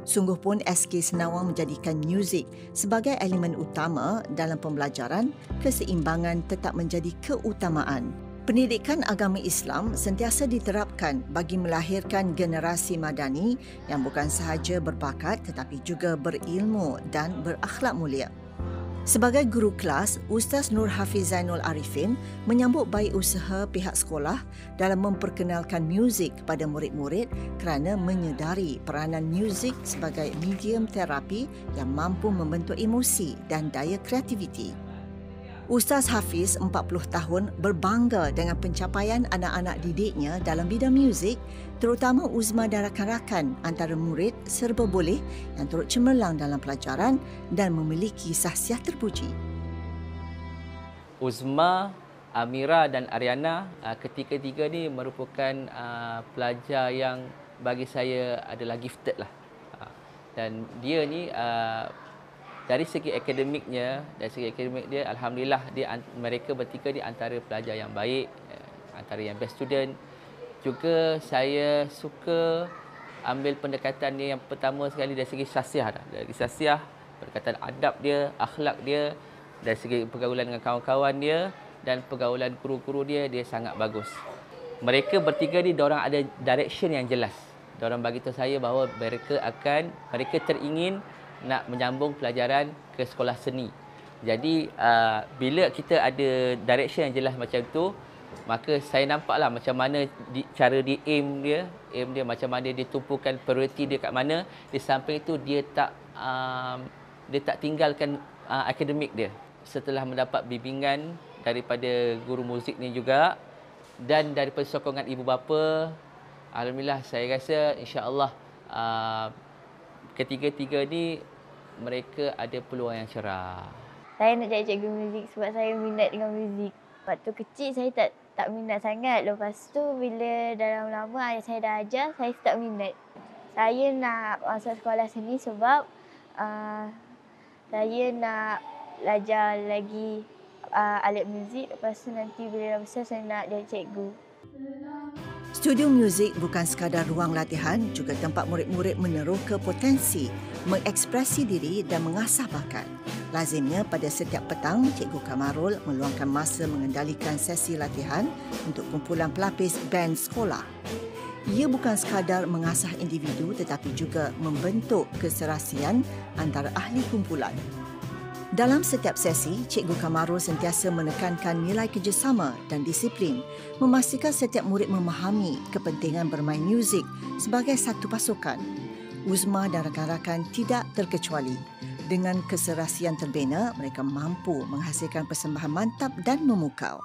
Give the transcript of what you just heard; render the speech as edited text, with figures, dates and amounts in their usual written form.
Sungguh pun SK Senawang menjadikan muzik sebagai elemen utama dalam pembelajaran, keseimbangan tetap menjadi keutamaan. Pendidikan agama Islam sentiasa diterapkan bagi melahirkan generasi madani yang bukan sahaja berbakat tetapi juga berilmu dan berakhlak mulia. Sebagai guru kelas, Ustaz Nur Hafiz Zainul Arifin menyambut baik usaha pihak sekolah dalam memperkenalkan muzik kepada murid-murid kerana menyedari peranan muzik sebagai medium terapi yang mampu membentuk emosi dan daya kreativiti. Ustaz Hafiz, 40 tahun, berbangga dengan pencapaian anak-anak didiknya dalam bidang muzik, terutama uzma dan rakan-rakan antara murid serba boleh yang turut cemerlang dalam pelajaran dan memiliki sahsiah terpuji. Uzma, Amira dan Ariana, ketiga-tiga ni merupakan pelajar yang bagi saya adalah gifted lah. Dan dia ni dari segi akademiknya, alhamdulillah mereka bertiga di antara pelajar yang baik, antara yang best student. Juga saya suka ambil pendekatan dia yang pertama sekali dari segi sahsiah. Dari sahsiah, pendekatan adab dia, akhlak dia, dari segi pergaulan dengan kawan-kawan dia dan pergaulan guru-guru dia sangat bagus. Mereka bertiga ni diorang ada direction yang jelas. Diorang bagi tahu saya bahawa mereka teringin nak menyambung pelajaran ke sekolah seni. Jadi bila kita ada direction yang jelas macam tu, maka saya nampaklah macam mana cara dia aim dia macam mana dia tumpukan priority dia kat mana. Di samping itu dia tak tinggalkan akademik dia. Setelah mendapat bimbingan daripada guru muzik ni juga dan daripada sokongan ibu bapa, alhamdulillah saya rasa insya-Allah ketiga-tiga ni mereka ada peluang yang cerah. Saya nak jadi cikgu muzik sebab saya minat dengan muzik. Waktu kecil saya tak minat sangat. Lepas tu bila dalam lama ayah saya dah ajar, saya start minat. Saya nak masuk sekolah seni sebab saya nak belajar lagi alat muzik. Lepas tu nanti bila dah besar saya nak jadi cikgu. Studio muzik bukan sekadar ruang latihan, juga tempat murid-murid meneroka potensi, mengekspresi diri dan mengasah bakat. Lazimnya pada setiap petang, Cikgu Kamarul meluangkan masa mengendalikan sesi latihan untuk kumpulan pelapis band sekolah. Ia bukan sekadar mengasah individu tetapi juga membentuk keserasian antara ahli kumpulan. Dalam setiap sesi, Cikgu Kamarul sentiasa menekankan nilai kerjasama dan disiplin, memastikan setiap murid memahami kepentingan bermain muzik sebagai satu pasukan. Uzma dan rakan-rakan tidak terkecuali. Dengan keserasian terbina, mereka mampu menghasilkan persembahan mantap dan memukau.